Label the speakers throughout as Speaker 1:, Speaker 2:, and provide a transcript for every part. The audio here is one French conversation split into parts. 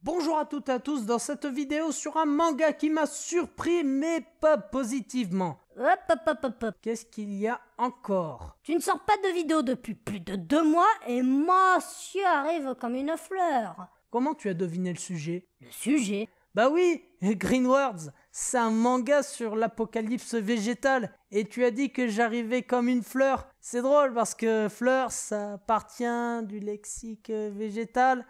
Speaker 1: Bonjour à toutes et à tous dans cette vidéo sur un manga qui m'a surpris mais pas positivement.
Speaker 2: Hop.
Speaker 1: Qu'est-ce qu'il y a encore?
Speaker 2: Tu ne sors pas de vidéo depuis plus de 2 mois et monsieur arrive comme une fleur.
Speaker 1: Comment tu as deviné le sujet?
Speaker 2: Le sujet?
Speaker 1: Bah oui, Green Words, c'est un manga sur l'apocalypse végétale et tu as dit que j'arrivais comme une fleur. C'est drôle parce que fleur ça appartient du lexique végétal.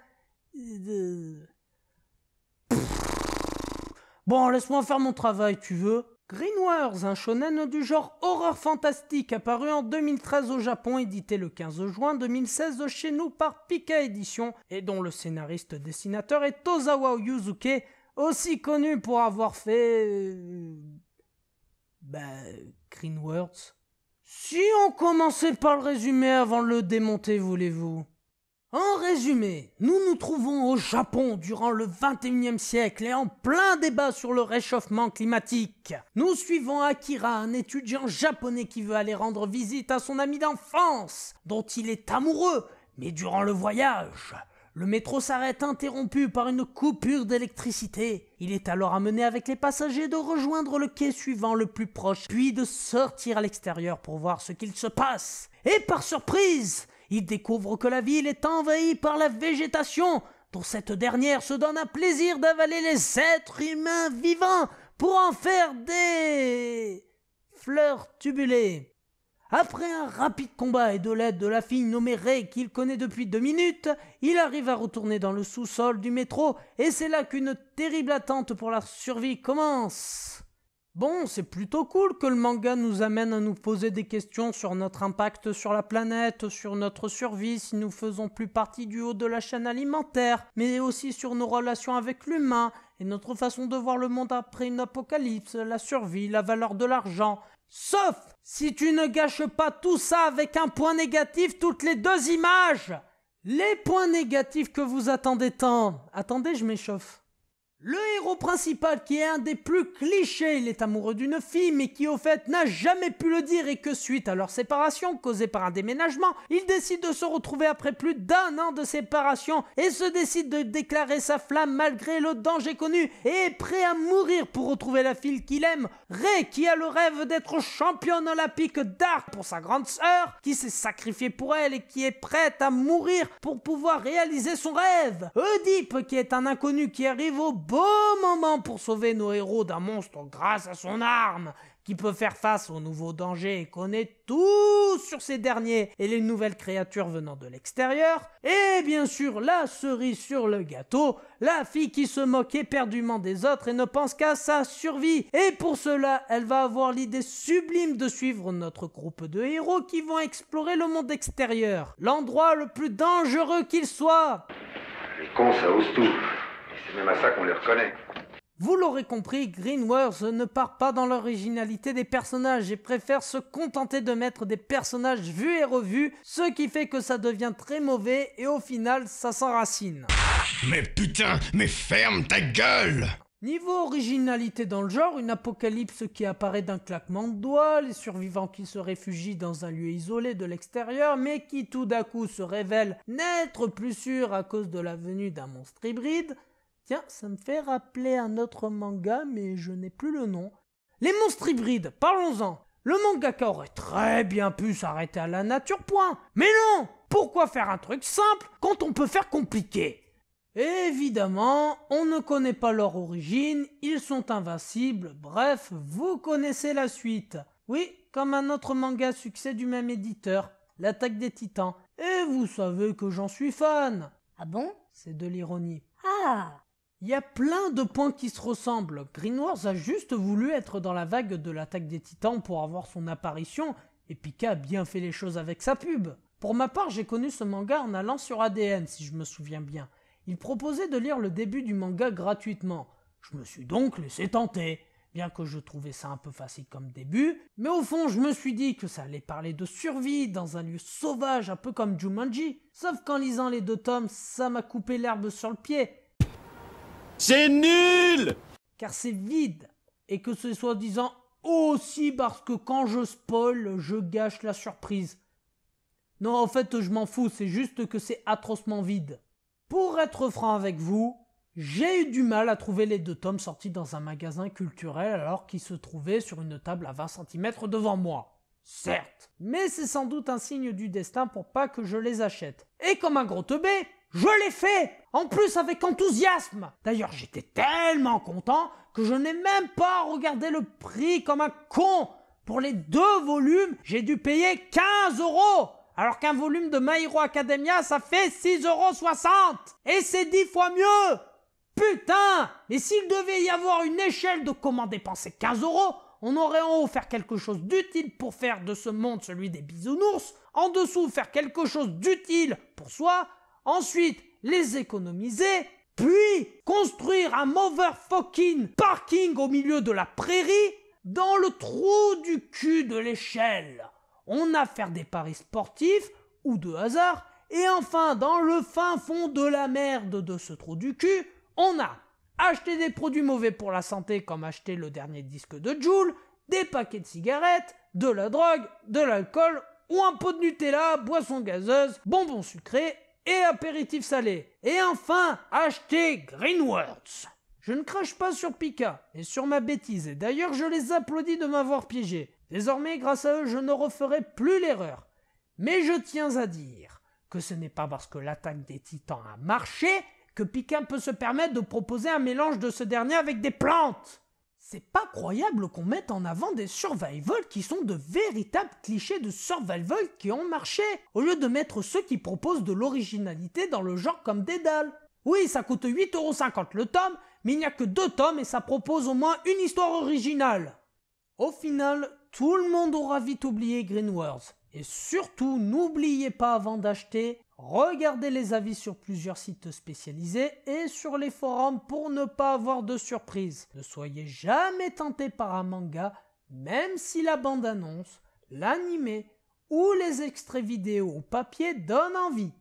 Speaker 1: Bon, laisse-moi faire mon travail, tu veux? Green Wars, un shonen du genre horreur fantastique, apparu en 2013 au Japon, édité le 15 juin 2016 chez nous par Pika Édition, et dont le scénariste-dessinateur est Tozawa Yuzuke, aussi connu pour avoir fait... Green Words. Si on commençait par le résumé avant de le démonter, voulez-vous? En résumé, nous nous trouvons au Japon durant le 21e siècle et en plein débat sur le réchauffement climatique. Nous suivons Akira, un étudiant japonais qui veut aller rendre visite à son ami d'enfance, dont il est amoureux, mais durant le voyage, le métro s'arrête interrompu par une coupure d'électricité. Il est alors amené avec les passagers de rejoindre le quai suivant le plus proche, puis de sortir à l'extérieur pour voir ce qu'il se passe. Et par surprise, il découvre que la ville est envahie par la végétation, dont cette dernière se donne un plaisir d'avaler les êtres humains vivants pour en faire des fleurs tubulées. Après un rapide combat et de l'aide de la fille nommée Rei qu'il connaît depuis 2 minutes, il arrive à retourner dans le sous-sol du métro et c'est là qu'une terrible attente pour la survie commence. Bon, c'est plutôt cool que le manga nous amène à nous poser des questions sur notre impact sur la planète, sur notre survie si nous faisons plus partie du haut de la chaîne alimentaire, mais aussi sur nos relations avec l'humain et notre façon de voir le monde après une apocalypse, la survie, la valeur de l'argent. Sauf si tu ne gâches pas tout ça avec un point négatif toutes les 2 images. Les points négatifs que vous attendez tant. Attendez, je m'échauffe. Le héros principal qui est un des plus clichés, il est amoureux d'une fille mais qui au fait n'a jamais pu le dire et que suite à leur séparation causée par un déménagement, il décide de se retrouver après plus d'1 an de séparation et se décide de déclarer sa flamme malgré le danger connu et est prêt à mourir pour retrouver la fille qu'il aime, Rei qui a le rêve d'être championne olympique d'arc pour sa grande sœur, qui s'est sacrifiée pour elle et qui est prête à mourir pour pouvoir réaliser son rêve, Oedipe qui est un inconnu qui arrive au beau moment pour sauver nos héros d'un monstre grâce à son arme, qui peut faire face aux nouveaux dangers et connaît tout sur ces derniers et les nouvelles créatures venant de l'extérieur, et bien sûr la cerise sur le gâteau, la fille qui se moque éperdument des autres et ne pense qu'à sa survie, et pour cela elle va avoir l'idée sublime de suivre notre groupe de héros qui vont explorer le monde extérieur, l'endroit le plus dangereux qu'il soit.
Speaker 3: Les cons, ça ose tout. C'est même à ça qu'on les reconnaît.
Speaker 1: Vous l'aurez compris, Green Wars ne part pas dans l'originalité des personnages et préfère se contenter de mettre des personnages vus et revus, ce qui fait que ça devient très mauvais et au final ça s'enracine.
Speaker 4: Mais putain, mais ferme ta gueule!
Speaker 1: Niveau originalité dans le genre, une apocalypse qui apparaît d'un claquement de doigts, les survivants qui se réfugient dans un lieu isolé de l'extérieur, mais qui tout d'un coup se révèlent n'être plus sûrs à cause de la venue d'un monstre hybride. Tiens, ça me fait rappeler un autre manga, mais je n'ai plus le nom. Les monstres hybrides, parlons-en. Le mangaka aurait très bien pu s'arrêter à la nature, point. Mais non! Pourquoi faire un truc simple quand on peut faire compliqué? Évidemment, on ne connaît pas leur origine, ils sont invincibles, bref, vous connaissez la suite. Oui, comme un autre manga à succès du même éditeur, L'Attaque des Titans. Et vous savez que j'en suis fan.
Speaker 2: Ah bon?
Speaker 1: C'est de l'ironie.
Speaker 2: Ah!
Speaker 1: Il y a plein de points qui se ressemblent. Green Wars a juste voulu être dans la vague de l'Attaque des Titans pour avoir son apparition, et Pika a bien fait les choses avec sa pub. Pour ma part, j'ai connu ce manga en allant sur ADN, si je me souviens bien. Il proposait de lire le début du manga gratuitement. Je me suis donc laissé tenter, bien que je trouvais ça un peu facile comme début, mais au fond je me suis dit que ça allait parler de survie dans un lieu sauvage, un peu comme Jumanji. Sauf qu'en lisant les 2 tomes, ça m'a coupé l'herbe sur le pied.
Speaker 4: C'est nul!
Speaker 1: Car c'est vide, et que c'est soi-disant aussi parce que quand je spoil, je gâche la surprise. Non, en fait, je m'en fous, c'est juste que c'est atrocement vide. Pour être franc avec vous, J'ai eu du mal à trouver les 2 tomes sortis dans un magasin culturel alors qu'ils se trouvaient sur une table à 20 cm devant moi. Certes, mais c'est sans doute un signe du destin pour pas que je les achète. Et comme un gros teubé, je l'ai fait! En plus avec enthousiasme! D'ailleurs, j'étais tellement content que je n'ai même pas regardé le prix comme un con! Pour les 2 volumes, j'ai dû payer 15 €! Alors qu'un volume de My Hero Academia, ça fait 6,60 €! Et c'est 10 fois mieux! Putain! Et s'il devait y avoir une échelle de comment dépenser 15 €, on aurait en haut faire quelque chose d'utile pour faire de ce monde celui des bisounours, en dessous faire quelque chose d'utile pour soi, ensuite les économiser, puis construire un motherfucking parking au milieu de la prairie, dans le trou du cul de l'échelle. On a à faire des paris sportifs ou de hasard, et enfin dans le fin fond de la merde de ce trou du cul, on a acheté des produits mauvais pour la santé comme acheter le dernier disque de Jul, des paquets de cigarettes, de la drogue, de l'alcool ou un pot de Nutella, boisson gazeuse, bonbons sucrés et apéritifs salés. Et enfin, acheter Greenwords. Je ne crache pas sur Pika, mais sur ma bêtise, et d'ailleurs je les applaudis de m'avoir piégé. Désormais, grâce à eux, je ne referai plus l'erreur. Mais je tiens à dire que ce n'est pas parce que l'attaque des titans a marché que Pika peut se permettre de proposer un mélange de ce dernier avec des plantes. C'est pas croyable qu'on mette en avant des survival qui sont de véritables clichés de survival qui ont marché, au lieu de mettre ceux qui proposent de l'originalité dans le genre comme Dédale. Oui, ça coûte 8,50 € le tome, mais il n'y a que 2 tomes et ça propose au moins une histoire originale. Au final, tout le monde aura vite oublié Greenwords. Et surtout, n'oubliez pas avant d'acheter, regardez les avis sur plusieurs sites spécialisés et sur les forums pour ne pas avoir de surprise. Ne soyez jamais tenté par un manga, même si la bande-annonce, l'animé ou les extraits vidéo au papier donnent envie.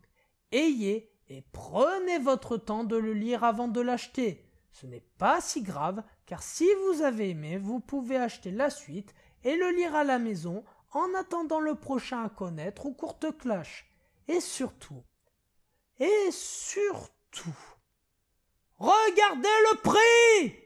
Speaker 1: Ayez et prenez votre temps de le lire avant de l'acheter. Ce n'est pas si grave, car si vous avez aimé, vous pouvez acheter la suite et le lire à la maison en attendant le prochain à connaître ou courte clash. Et surtout, regardez le prix!